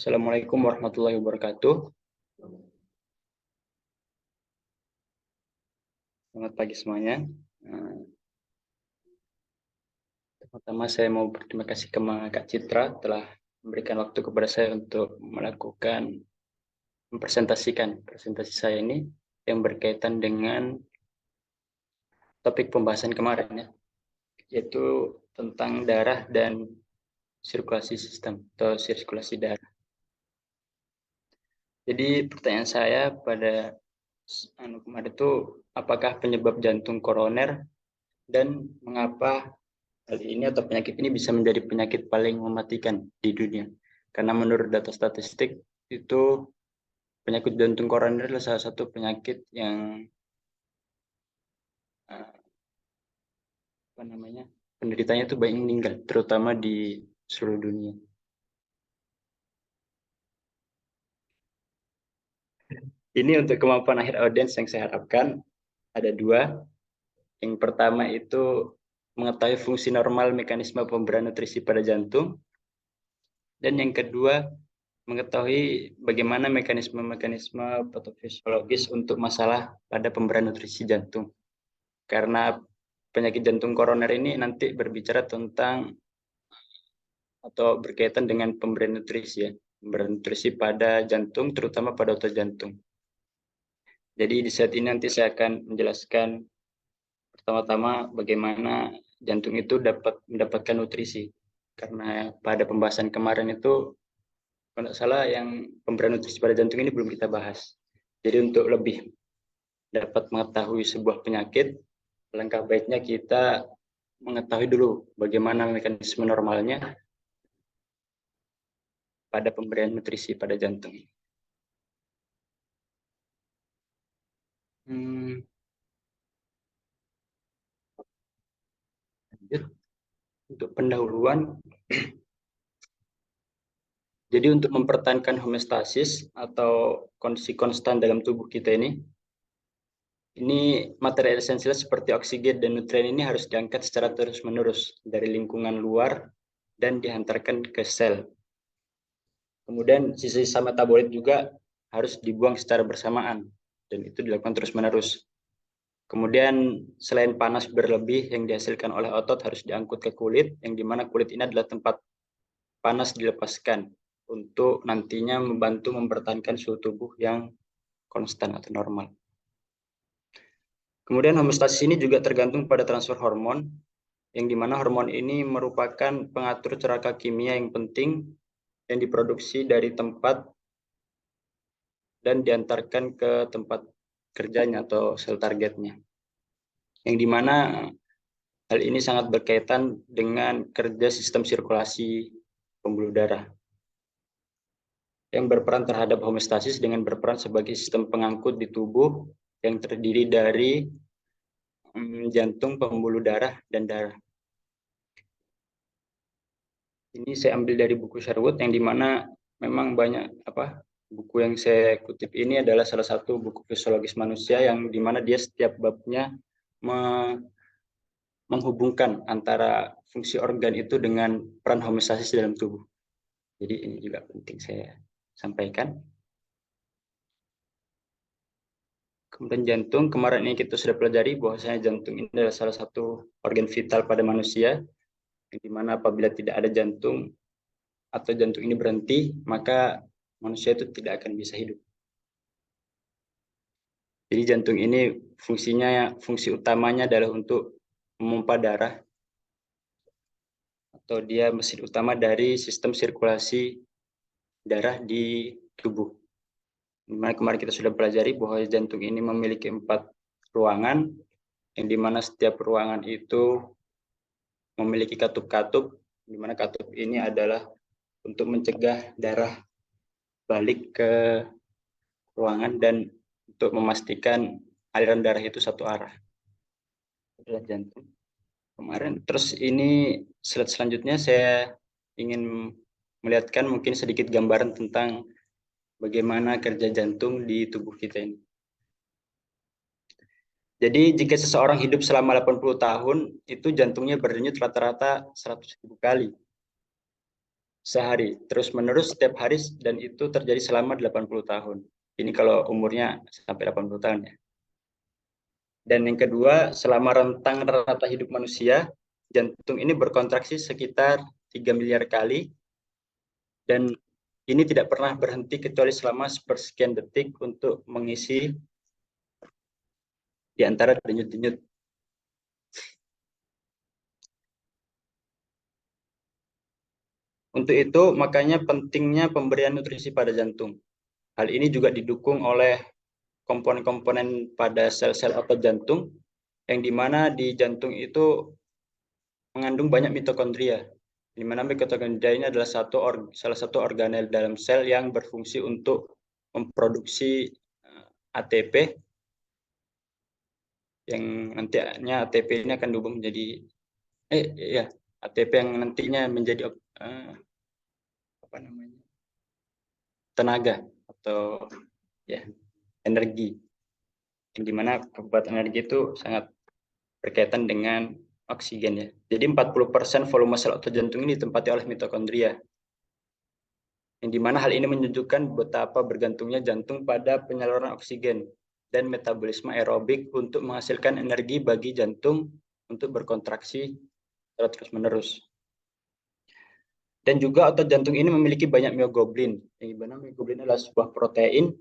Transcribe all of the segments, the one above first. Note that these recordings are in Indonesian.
Assalamualaikum warahmatullahi wabarakatuh. Selamat pagi semuanya. Pertama saya mau berterima kasih ke Kak Citra telah memberikan waktu kepada saya untuk melakukan presentasi saya ini yang berkaitan dengan topik pembahasan kemarin ya, yaitu tentang darah dan sirkulasi sistem atau sirkulasi darah. Jadi pertanyaan saya pada kemarin itu, apakah penyebab jantung koroner dan mengapa hal ini atau penyakit ini bisa menjadi penyakit paling mematikan di dunia? Karena menurut data statistik itu penyakit jantung koroner adalah salah satu penyakit yang penderitanya itu banyak meninggal, terutama di seluruh dunia. Ini untuk kemampuan akhir audiens yang saya harapkan ada dua. Yang pertama itu mengetahui fungsi normal mekanisme pemberian nutrisi pada jantung. Dan yang kedua, mengetahui bagaimana mekanisme-mekanisme patofisiologis untuk masalah pada pemberian nutrisi jantung. Karena penyakit jantung koroner ini nanti berbicara tentang atau berkaitan dengan pemberian nutrisi ya. Pemberian nutrisi pada jantung, terutama pada otot jantung. Jadi di saat ini nanti saya akan menjelaskan pertama-tama bagaimana jantung itu dapat mendapatkan nutrisi. Karena pada pembahasan kemarin itu, kalau tidak salah yang pemberian nutrisi pada jantung ini belum kita bahas. Jadi untuk lebih dapat mengetahui sebuah penyakit, langkah baiknya kita mengetahui dulu bagaimana mekanisme normalnya pada pemberian nutrisi pada jantung. Lanjut. Untuk pendahuluan, jadi untuk mempertahankan homeostasis atau kondisi konstan dalam tubuh kita ini materi esensial seperti oksigen dan nutrien ini harus diangkat secara terus-menerus dari lingkungan luar dan dihantarkan ke sel. Kemudian sisa-sisa metabolit juga harus dibuang secara bersamaan dan itu dilakukan terus-menerus. Kemudian selain panas berlebih yang dihasilkan oleh otot harus diangkut ke kulit, yang dimana kulit ini adalah tempat panas dilepaskan untuk nantinya membantu mempertahankan suhu tubuh yang konstan atau normal. Kemudian homeostasis ini juga tergantung pada transfer hormon, yang dimana hormon ini merupakan pengatur ceraka kimia yang penting yang diproduksi dari tempat dan diantarkan ke tempat kerjanya atau sel targetnya. Yang dimana hal ini sangat berkaitan dengan kerja sistem sirkulasi pembuluh darah yang berperan terhadap homeostasis dengan berperan sebagai sistem pengangkut di tubuh yang terdiri dari jantung, pembuluh darah, dan darah. Ini saya ambil dari buku Sherwood yang dimana memang banyak buku yang saya kutip ini adalah salah satu buku fisiologis manusia yang dimana dia setiap babnya menghubungkan antara fungsi organ itu dengan peran homeostasis dalam tubuh. Jadi ini juga penting saya sampaikan. Kemudian jantung, kemarin ini kita sudah pelajari bahwasanya jantung ini adalah salah satu organ vital pada manusia, yang dimana apabila tidak ada jantung atau jantung ini berhenti, maka manusia itu tidak akan bisa hidup. Jadi jantung ini fungsi utamanya adalah untuk memompa darah, atau dia mesin utama dari sistem sirkulasi darah di tubuh. Dimana kemarin kita sudah pelajari bahwa jantung ini memiliki 4 ruangan, yang dimana setiap ruangan itu memiliki katup-katup, dimana katup ini adalah untuk mencegah darah balik ke ruangan dan untuk memastikan aliran darah itu satu arah. Adalah jantung. Kemarin, terus ini slide selanjutnya saya ingin melihatkan mungkin sedikit gambaran tentang bagaimana kerja jantung di tubuh kita ini. Jadi jika seseorang hidup selama 80 tahun, itu jantungnya berdenyut rata-rata 100.000 kali. sehari, terus-menerus setiap hari, dan itu terjadi selama 80 tahun. Ini kalau umurnya sampai 80 tahun ya. Dan yang kedua, selama rentang rata hidup manusia, jantung ini berkontraksi sekitar 3 miliar kali, dan ini tidak pernah berhenti kecuali selama sepersekian detik untuk mengisi di antara denyut-denyut. Untuk itu, makanya pentingnya pemberian nutrisi pada jantung. Hal ini juga didukung oleh komponen-komponen pada sel-sel otot jantung, yang dimana di jantung itu mengandung banyak mitokondria, di mana mitokondria ini adalah salah satu organel dalam sel yang berfungsi untuk memproduksi ATP, yang nantinya ATP ini akan diubah menjadi ya ATP yang nantinya menjadi apa namanya, tenaga atau ya energi, yang dimana kekuatan energi itu sangat berkaitan dengan oksigen ya. Jadi 40% volume sel otot jantung ini ditempati oleh mitokondria, yang dimana hal ini menunjukkan betapa bergantungnya jantung pada penyaluran oksigen dan metabolisme aerobik untuk menghasilkan energi bagi jantung untuk berkontraksi terus-menerus. Dan juga otot jantung ini memiliki banyak myoglobin, yang dimana myoglobin adalah sebuah protein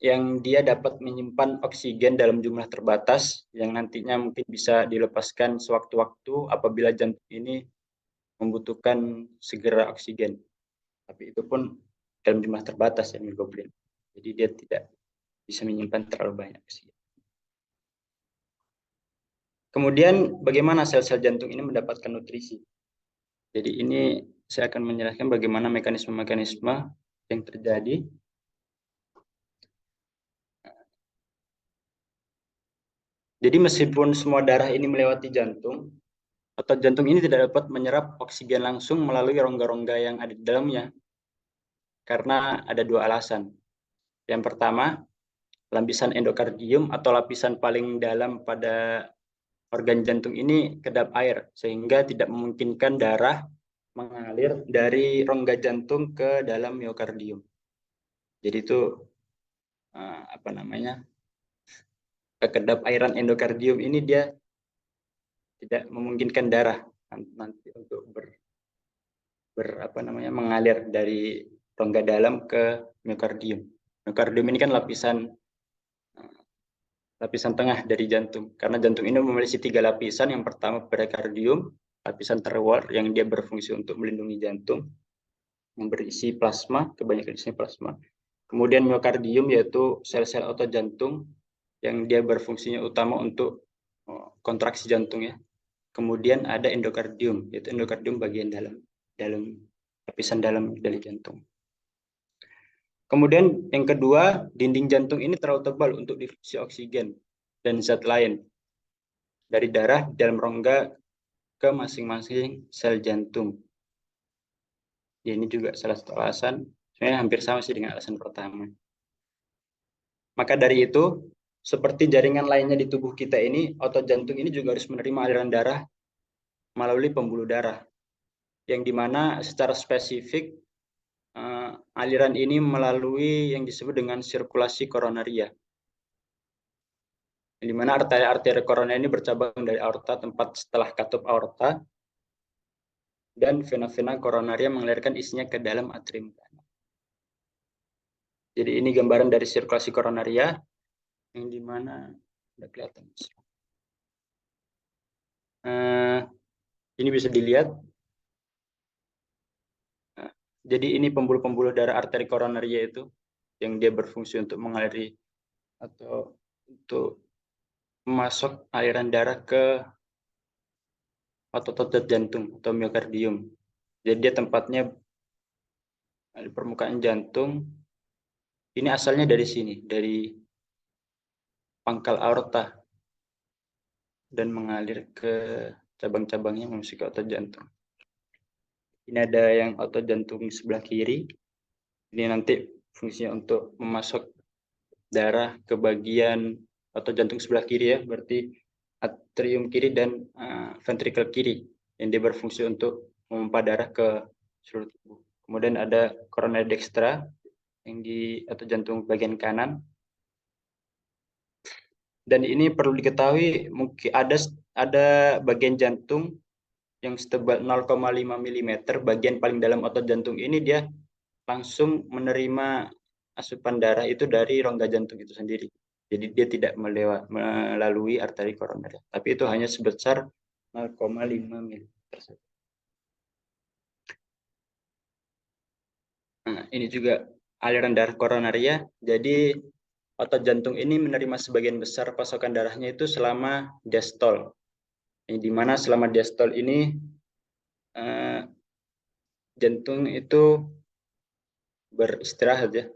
yang dia dapat menyimpan oksigen dalam jumlah terbatas, yang nantinya mungkin bisa dilepaskan sewaktu-waktu apabila jantung ini membutuhkan segera oksigen. Tapi itu pun dalam jumlah terbatas ya myoglobin. Jadi dia tidak bisa menyimpan terlalu banyak oksigen. Kemudian bagaimana sel-sel jantung ini mendapatkan nutrisi? Jadi ini saya akan menjelaskan bagaimana mekanisme-mekanisme yang terjadi. Jadi meskipun semua darah ini melewati jantung, otot jantung ini tidak dapat menyerap oksigen langsung melalui rongga-rongga yang ada di dalamnya, karena ada dua alasan. Yang pertama, lapisan endokardium atau lapisan paling dalam pada organ jantung ini kedap air, sehingga tidak memungkinkan darah mengalir dari rongga jantung ke dalam miokardium. Jadi itu apa namanya, kekedap airan endokardium ini dia tidak memungkinkan darah nanti untuk mengalir dari rongga dalam ke miokardium. Miokardium ini kan lapisan tengah dari jantung. Karena jantung ini memiliki 3 lapisan. Yang pertama perikardium, lapisan terluar yang dia berfungsi untuk melindungi jantung, yang berisi plasma, kebanyakan isinya plasma. Kemudian miokardium yaitu sel-sel otot jantung yang dia berfungsinya utama untuk kontraksi jantung ya. Kemudian ada endokardium, yaitu endokardium bagian dalam lapisan dalam dari jantung. Kemudian yang kedua, dinding jantung ini terlalu tebal untuk difusi oksigen dan zat lain dari darah dalam rongga ke masing-masing sel jantung. Ya, ini juga salah satu alasan, sebenarnya hampir sama sih dengan alasan pertama. Maka dari itu, seperti jaringan lainnya di tubuh kita ini, otot jantung ini juga harus menerima aliran darah melalui pembuluh darah, yang dimana secara spesifik aliran ini melalui yang disebut dengan sirkulasi koronaria, di mana arteri-arteri koroner ini bercabang dari aorta tempat setelah katup aorta, dan vena-vena koronaria mengalirkan isinya ke dalam atrium. Jadi ini gambaran dari sirkulasi koronaria, yang dimana udah kelihatan. Ini bisa dilihat. Jadi ini pembuluh-pembuluh darah arteri koronaria itu, yang dia berfungsi untuk mengaliri atau untuk masuk aliran darah ke otot-otot jantung atau miokardium. Jadi dia tempatnya di permukaan jantung. Ini asalnya dari sini, dari pangkal aorta, dan mengalir ke cabang-cabangnya menuju ke otot jantung. Ini ada yang otot jantung sebelah kiri. Ini nanti fungsinya untuk memasuk darah ke bagian otot jantung sebelah kiri ya, berarti atrium kiri dan ventrikel kiri, yang dia berfungsi untuk memompa darah ke seluruh tubuh. Kemudian ada coronaria dextra yang di atau jantung bagian kanan. Dan ini perlu diketahui mungkin ada bagian jantung yang setebal 0,5 mm, bagian paling dalam otot jantung ini dia langsung menerima asupan darah itu dari rongga jantung itu sendiri. Jadi dia tidak melalui arteri koroner, tapi itu hanya sebesar 0,5 mm. Nah, ini juga aliran darah koronaria. Jadi otot jantung ini menerima sebagian besar pasokan darahnya itu selama diastol. Di mana selama diastol ini jantung itu beristirahat ya,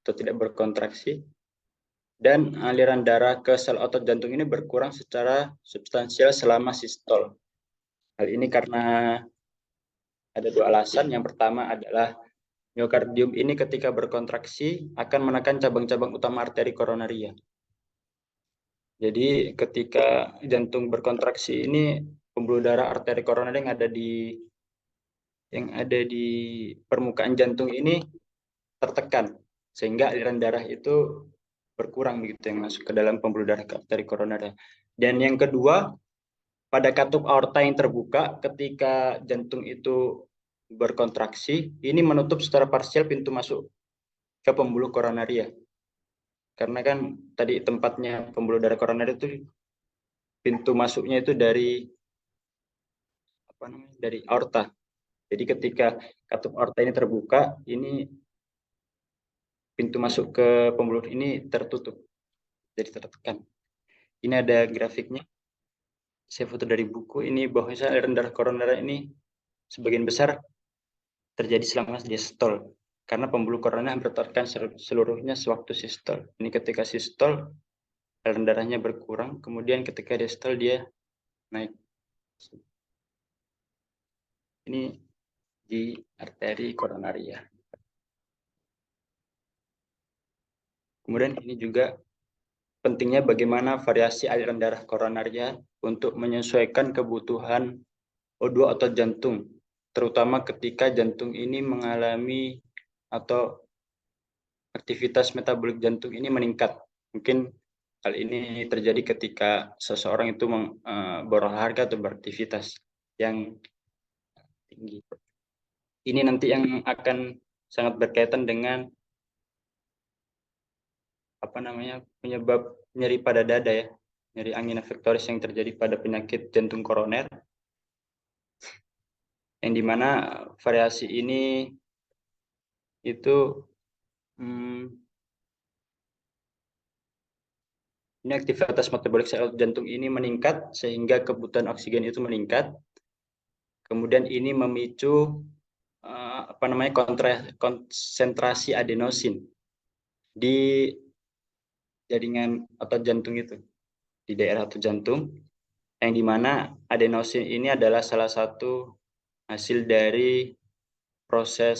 atau tidak berkontraksi, dan aliran darah ke sel otot jantung ini berkurang secara substansial selama sistol. Hal ini karena ada dua alasan. Yang pertama adalah miokardium ini ketika berkontraksi akan menekan cabang-cabang utama arteri koronaria. Jadi ketika jantung berkontraksi ini, pembuluh darah arteri koronaria yang ada di permukaan jantung ini tertekan, sehingga aliran darah itu berkurang begitu yang masuk ke dalam pembuluh darah arteri koroner. Dan yang kedua, pada katup aorta yang terbuka ketika jantung itu berkontraksi, ini menutup secara parsial pintu masuk ke pembuluh koronaria. Karena kan tadi tempatnya pembuluh darah koroner itu pintu masuknya itu dari dari aorta. Jadi ketika katup aorta ini terbuka, ini pintu masuk ke pembuluh ini tertutup, jadi tertekan. Ini ada grafiknya. Saya foto dari buku ini bahwasanya aliran darah koroner ini sebagian besar terjadi selama diastol karena pembuluh koroner bertekan seluruhnya sewaktu sistol. Ini ketika sistol aliran darahnya berkurang, kemudian ketika diastol dia naik. Ini di arteri koronaria. Kemudian ini juga pentingnya bagaimana variasi aliran darah koronaria untuk menyesuaikan kebutuhan O2 otot jantung, terutama ketika jantung ini mengalami atau aktivitas metabolik jantung ini meningkat. Mungkin hal ini terjadi ketika seseorang itu berolahraga atau beraktivitas yang tinggi. Ini nanti yang akan sangat berkaitan dengan penyebab nyeri pada dada ya, nyeri angina pectoris yang terjadi pada penyakit jantung koroner, yang dimana variasi ini itu ini aktivitas metabolik sel jantung ini meningkat sehingga kebutuhan oksigen itu meningkat. Kemudian ini memicu konsentrasi adenosin di jaringan otot jantung itu, di daerah otot jantung, yang dimana adenosin ini adalah salah satu hasil dari proses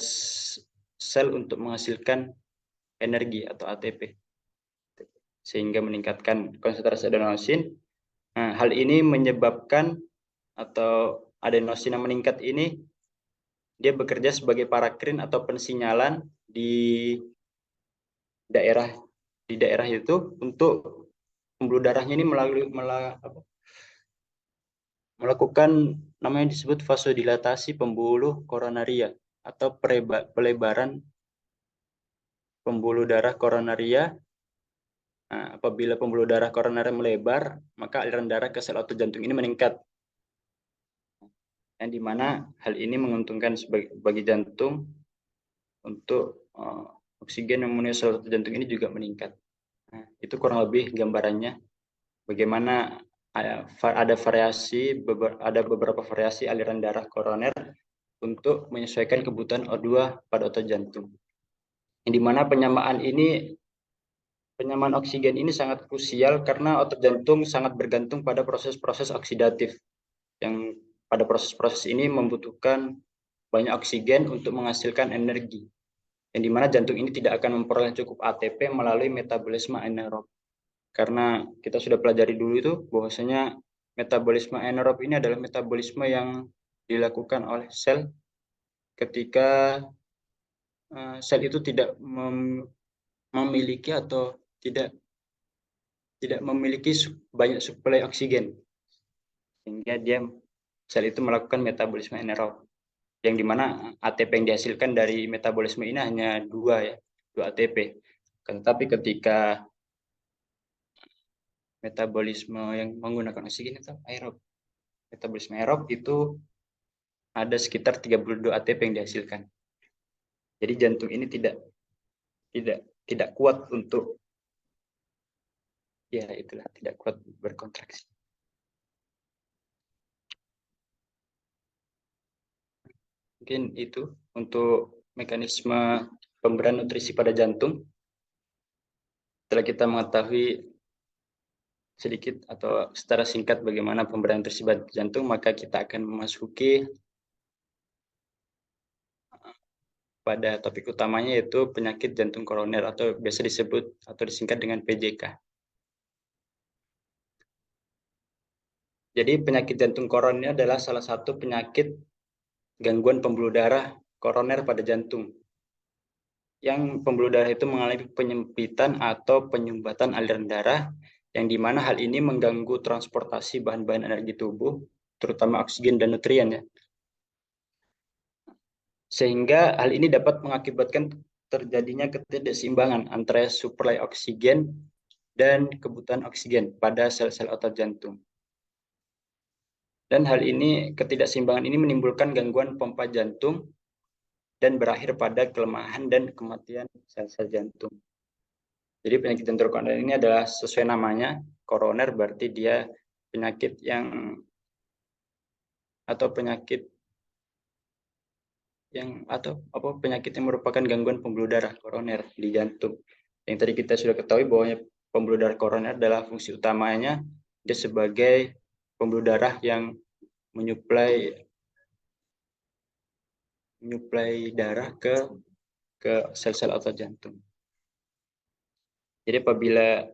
sel untuk menghasilkan energi atau ATP, sehingga meningkatkan konsentrasi adenosin. Nah, hal ini menyebabkan atau adenosin yang meningkat ini dia bekerja sebagai parakrin atau pensinyalan di daerah itu untuk pembuluh darahnya ini melakukan namanya disebut vasodilatasi pembuluh koronaria atau pelebaran pembuluh darah koronaria. Nah, apabila pembuluh darah koronaria melebar, maka aliran darah ke sel otot jantung ini meningkat. Yang dimana hal ini menguntungkan bagi jantung untuk oksigen yang memenuhi sel otot jantung ini juga meningkat. Nah, itu kurang lebih gambarannya bagaimana ada beberapa variasi aliran darah koroner untuk menyesuaikan kebutuhan O2 pada otot jantung. Yang dimana penyamaan oksigen ini sangat krusial karena otot jantung sangat bergantung pada proses-proses oksidatif yang pada proses-proses ini membutuhkan banyak oksigen untuk menghasilkan energi, yang dimana jantung ini tidak akan memperoleh cukup ATP melalui metabolisme anaerob. Karena kita sudah pelajari dulu itu bahwasanya metabolisme anaerob ini adalah metabolisme yang dilakukan oleh sel ketika sel itu tidak memiliki atau tidak memiliki banyak suplai oksigen, sehingga sel itu melakukan metabolisme anaerob, yang dimana ATP yang dihasilkan dari metabolisme ini hanya 2 ATP. Tetapi ketika metabolisme yang menggunakan oksigen itu aerob, metabolisme aerob itu ada sekitar 32 ATP yang dihasilkan. Jadi jantung ini tidak kuat untuk tidak kuat berkontraksi. Mungkin itu untuk mekanisme pemberian nutrisi pada jantung. Setelah kita mengetahui sedikit atau secara singkat bagaimana pemberian nutrisi pada jantung, maka kita akan memasuki pada topik utamanya, yaitu penyakit jantung koroner atau biasa disebut atau disingkat dengan PJK. Jadi penyakit jantung koroner adalah salah satu penyakit gangguan pembuluh darah koroner pada jantung, yang pembuluh darah itu mengalami penyempitan atau penyumbatan aliran darah, yang dimana hal ini mengganggu transportasi bahan-bahan energi tubuh, terutama oksigen dan nutrien ya. Sehingga hal ini dapat mengakibatkan terjadinya ketidakseimbangan antara suplai oksigen dan kebutuhan oksigen pada sel-sel otot jantung. Dan hal ini, ketidakseimbangan ini menimbulkan gangguan pompa jantung dan berakhir pada kelemahan dan kematian sel-sel jantung. Jadi penyakit jantung koroner ini adalah sesuai namanya, koroner berarti dia penyakit yang merupakan gangguan pembuluh darah koroner di jantung. Yang tadi kita sudah ketahui bahwa pembuluh darah koroner adalah fungsi utamanya dia sebagai pembuluh darah yang menyuplai darah ke sel-sel otot jantung. Jadi apabila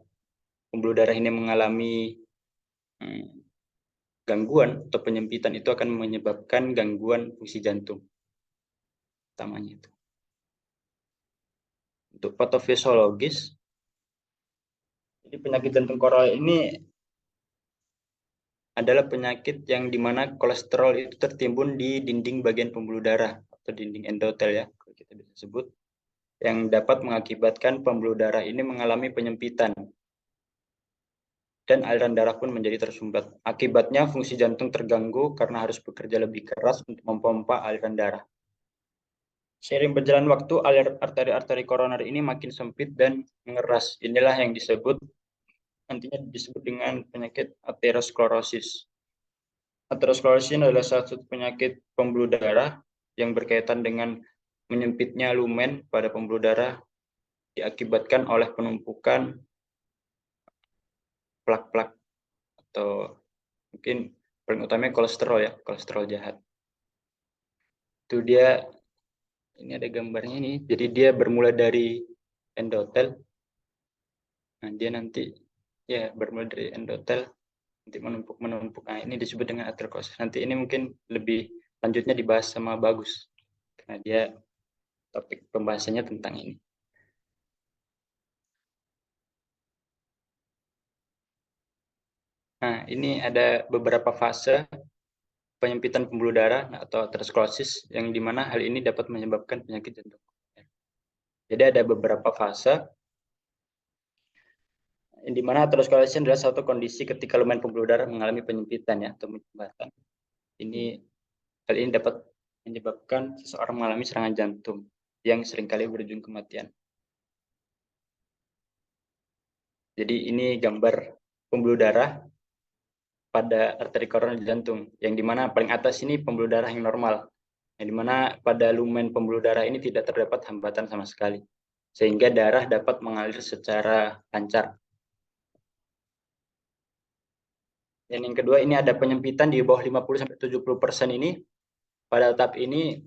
pembuluh darah ini mengalami gangguan atau penyempitan, itu akan menyebabkan gangguan fungsi jantung utamanya itu. Untuk patofisiologis, jadi penyakit jantung koroner ini adalah penyakit yang dimana kolesterol itu tertimbun di dinding bagian pembuluh darah atau dinding endotel ya, kalau kita bisa sebut, yang dapat mengakibatkan pembuluh darah ini mengalami penyempitan dan aliran darah pun menjadi tersumbat. Akibatnya fungsi jantung terganggu karena harus bekerja lebih keras untuk memompa aliran darah. Seiring berjalan waktu, arteri-arteri koroner ini makin sempit dan mengeras. Inilah yang nantinya disebut dengan penyakit aterosklerosis. Aterosklerosis adalah satu penyakit pembuluh darah yang berkaitan dengan menyempitnya lumen pada pembuluh darah diakibatkan oleh penumpukan plak-plak atau mungkin paling utamanya kolesterol ya, kolesterol jahat. Itu dia, ini ada gambarnya nih. Jadi dia bermula dari endotel. Nah, dia nanti ya bermula dari endotel nanti menumpuk. Nah, ini disebut dengan aterosklerosis. Nanti ini mungkin lebih lanjutnya dibahas sama Bagus, karena dia topik pembahasannya tentang ini. Nah, ini ada beberapa fase penyempitan pembuluh darah atau aterosklerosis, yang dimana hal ini dapat menyebabkan penyakit jantung. Jadi ada beberapa fase, yang dimana aterosklerosis adalah suatu kondisi ketika lumen pembuluh darah mengalami penyempitan ya, atau penyumbatan. Hal ini dapat menyebabkan seseorang mengalami serangan jantung yang seringkali berujung kematian. Jadi ini gambar pembuluh darah pada arteri koroner jantung, yang dimana paling atas ini pembuluh darah yang normal, yang dimana pada lumen pembuluh darah ini tidak terdapat hambatan sama sekali, sehingga darah dapat mengalir secara lancar. Dan yang kedua, ini ada penyempitan di bawah 50-70% ini. Pada tahap ini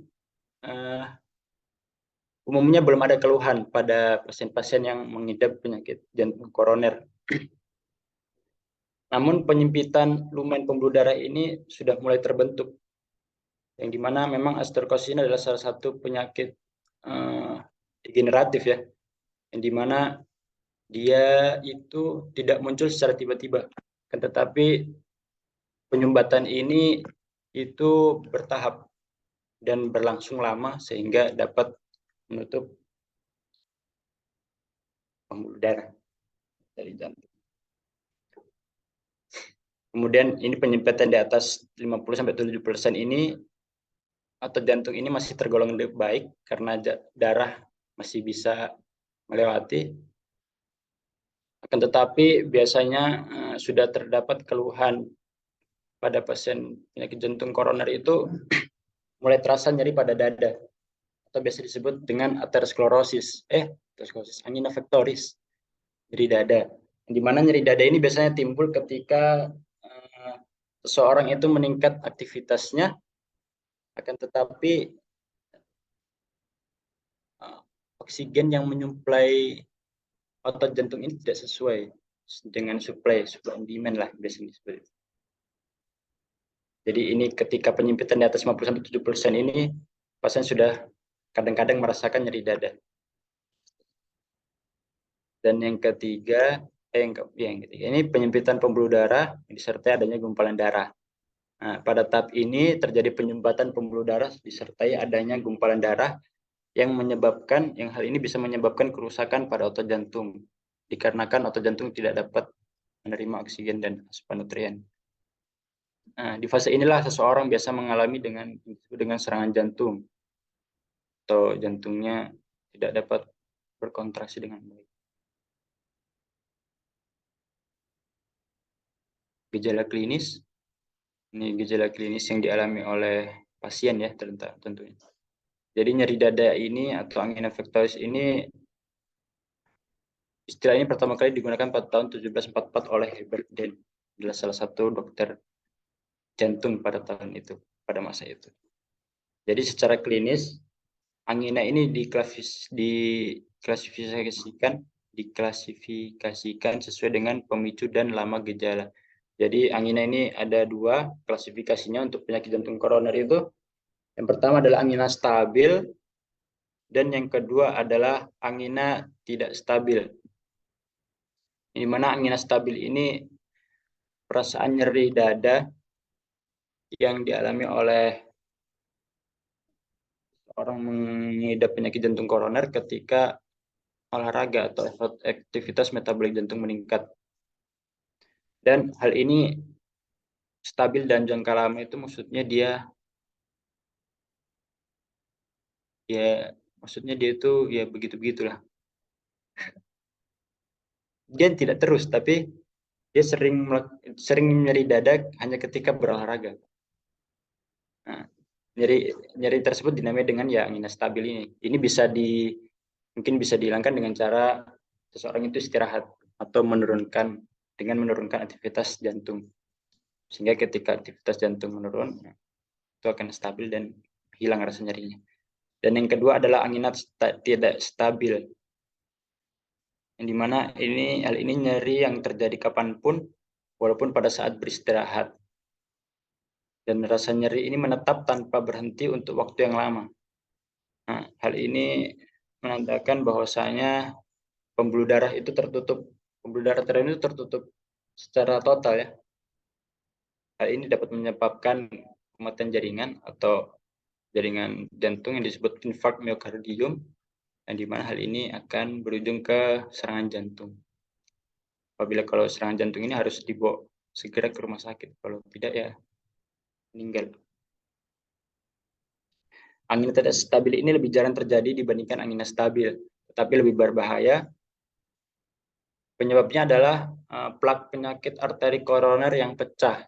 umumnya belum ada keluhan pada pasien-pasien yang mengidap penyakit jantung koroner. Namun penyempitan lumen pembuluh darah ini sudah mulai terbentuk yang dimana memang osteoporosis ini adalah salah satu penyakit degeneratif ya, yang dimana dia itu tidak muncul secara tiba-tiba, tetapi penyumbatan ini itu bertahap dan berlangsung lama sehingga dapat menutup pembuluh darah dari jantung. Kemudian ini penyempitan di atas 50-70% ini atau jantung ini masih tergolong baik karena darah masih bisa melewati. Akan tetapi biasanya sudah terdapat keluhan pada pasien penyakit jantung koroner itu mulai terasa nyeri pada dada atau biasa disebut dengan aterosklerosis, angina pectoris, nyeri dada. Di mana nyeri dada ini biasanya timbul ketika seseorang itu meningkat aktivitasnya, akan tetapi oksigen yang menyuplai otot jantung ini tidak sesuai dengan supply and demand lah biasanya seperti itu. Jadi ini ketika penyempitan di atas 50-70% ini, pasien sudah kadang-kadang merasakan nyeri dada. Dan yang ketiga, ini penyempitan pembuluh darah disertai adanya gumpalan darah. Nah, pada tahap ini terjadi penyumbatan pembuluh darah disertai adanya gumpalan darah yang hal ini bisa menyebabkan kerusakan pada otot jantung dikarenakan otot jantung tidak dapat menerima oksigen dan asupan nutrien. Nah, di fase inilah seseorang biasa mengalami dengan serangan jantung atau jantungnya tidak dapat berkontraksi dengan baik. Gejala klinis, ini gejala klinis yang dialami oleh pasien ya tentunya. Jadi nyeri dada ini atau angina pectoris ini, istilah ini pertama kali digunakan pada tahun 1744 oleh Herbert Dehn, adalah salah satu dokter jantung pada tahun itu, pada masa itu. Jadi secara klinis, angina ini diklasifikasikan sesuai dengan pemicu dan lama gejala. Jadi angina ini ada dua klasifikasinya untuk penyakit jantung koroner itu. Yang pertama adalah angina stabil, dan yang kedua adalah angina tidak stabil. Di mana angina stabil ini perasaan nyeri dada yang dialami oleh orang mengidap penyakit jantung koroner ketika olahraga atau aktivitas metabolik jantung meningkat. Dan hal ini stabil dan jangka lama itu maksudnya dia itu ya begitu-begitulah. Dia tidak terus, tapi dia sering nyeri dada hanya ketika berolahraga. Nah, nyeri tersebut dinamai dengan ya angina stabil ini. Ini mungkin bisa dihilangkan dengan cara seseorang itu istirahat atau menurunkan aktivitas jantung. Sehingga ketika aktivitas jantung menurun, itu akan stabil dan hilang rasa nyerinya. Dan yang kedua adalah angina tidak stabil, yang dimana hal ini nyeri yang terjadi kapanpun, walaupun pada saat beristirahat. Dan rasa nyeri ini menetap tanpa berhenti untuk waktu yang lama. Nah, hal ini menandakan bahwasanya pembuluh darah itu tertutup. Pembuluh darah itu tertutup secara total ya. Hal ini dapat menyebabkan kematian jaringan atau jaringan jantung yang disebut infark miokardium, yang dimana hal ini akan berujung ke serangan jantung. Apabila kalau serangan jantung ini harus dibawa segera ke rumah sakit, kalau tidak ya meninggal. Angina tidak stabil ini lebih jarang terjadi dibandingkan angina stabil, tetapi lebih berbahaya. Penyebabnya adalah plak penyakit arteri koroner yang pecah.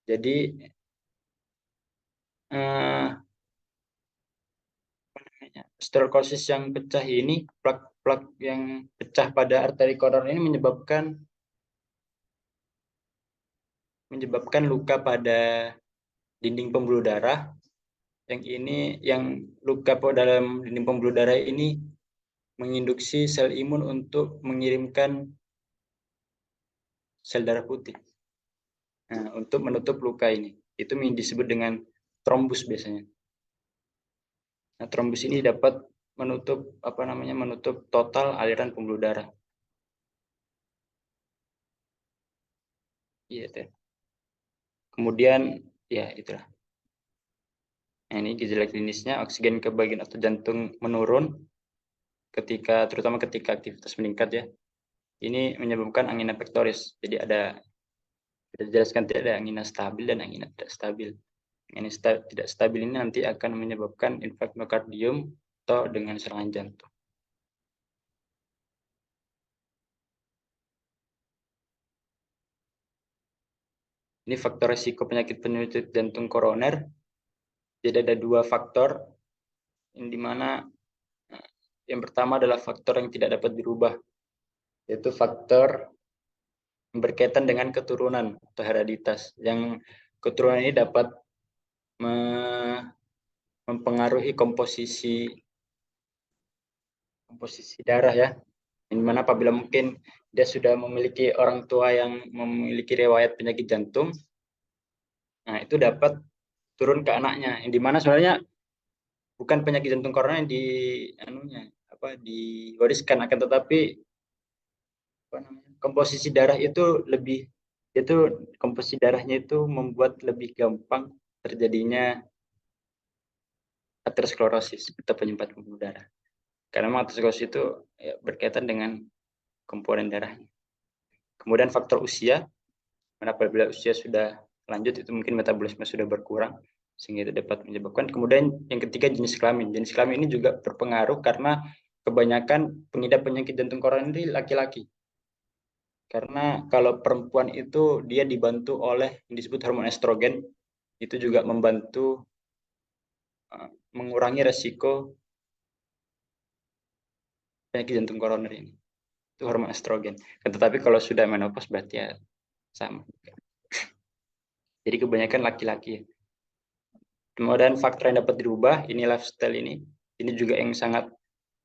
Jadi osteoporosis yang pecah ini, plak yang pecah pada arteri koroner ini menyebabkan luka pada dinding pembuluh darah. Yang luka dalam dinding pembuluh darah ini menginduksi sel imun untuk mengirimkan sel darah putih untuk menutup luka ini. Itu disebut dengan trombus biasanya. Nah, trombus ini dapat menutup menutup total aliran pembuluh darah. Iya, teh. Kemudian ya itulah. Nah, ini gejala klinisnya, oksigen ke bagian otot jantung menurun terutama ketika aktivitas meningkat ya. Ini menyebabkan angina pectoris. Jadi kita jelaskan tidak ada angina stabil dan angina tidak stabil. Angina tidak stabil ini nanti akan menyebabkan infark miokardium atau dengan serangan jantung. Ini faktor risiko penyakit jantung koroner. Jadi ada dua faktor, yang dimana yang pertama adalah faktor yang tidak dapat dirubah, yaitu faktor yang berkaitan dengan keturunan atau hereditas. Yang keturunan ini dapat mempengaruhi komposisi darah ya, yang dimana apabila mungkin dia sudah memiliki orang tua yang memiliki riwayat penyakit jantung, nah itu dapat turun ke anaknya, yang dimana sebenarnya bukan penyakit jantung koroner yang diwariskan, akan tetapi komposisi darah komposisi darahnya itu membuat lebih gampang terjadinya aterosklerosis atau penyumpat pembuluh darah. Karena memang aterosklerosis itu ya, berkaitan dengan komponen darahnya. Kemudian faktor usia, apabila usia sudah lanjut itu mungkin metabolisme sudah berkurang sehingga itu dapat menyebabkan. Kemudian yang ketiga jenis kelamin. Jenis kelamin ini juga berpengaruh karena kebanyakan pengidap penyakit jantung koroner ini laki-laki. Karena kalau perempuan itu dia dibantu oleh yang disebut hormon estrogen, itu juga membantu mengurangi resiko penyakit jantung koroner ini. Itu hormon estrogen. Tetapi kalau sudah menopause berarti ya sama. Jadi kebanyakan laki-laki. Kemudian faktor yang dapat dirubah, ini lifestyle ini. Ini juga yang sangat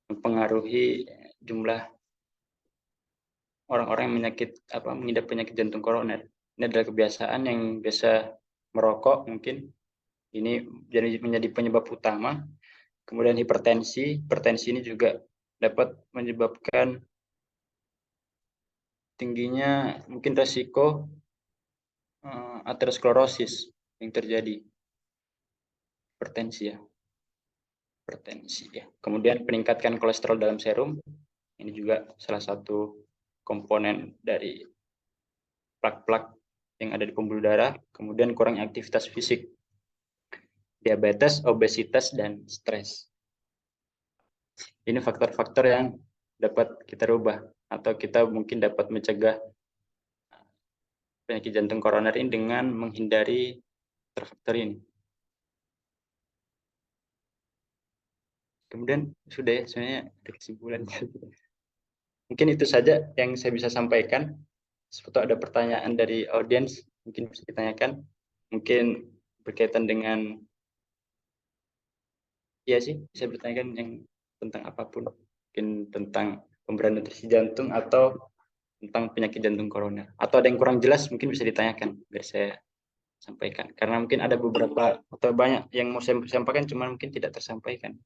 mempengaruhi jumlah orang-orang yang mengidap penyakit jantung koroner. Ini adalah kebiasaan yang biasa merokok mungkin. Ini menjadi penyebab utama. Kemudian hipertensi. Hipertensi ini juga dapat menyebabkan tingginya mungkin resiko aterosklerosis yang terjadi. Hipertensi ya. Kemudian peningkatkan kolesterol dalam serum. Ini juga salah satu komponen dari plak-plak yang ada di pembuluh darah. Kemudian kurang aktivitas fisik. Diabetes, obesitas, dan stres. Ini faktor-faktor yang dapat kita rubah atau kita mungkin dapat mencegah penyakit jantung koroner ini dengan menghindari faktor ini. Kemudian sudah ya, sebenarnya ada kesimpulan. Mungkin itu saja yang saya bisa sampaikan. Seperti ada pertanyaan dari audiens, mungkin bisa ditanyakan. Mungkin berkaitan dengan, ya sih, bisa bertanyakan yang tentang apapun. Mungkin tentang pemberian nutrisi jantung atau tentang penyakit jantung koroner. Atau ada yang kurang jelas, mungkin bisa ditanyakan, biar saya sampaikan. Karena mungkin ada beberapa atau banyak yang mau saya sampaikan, cuma mungkin tidak tersampaikan.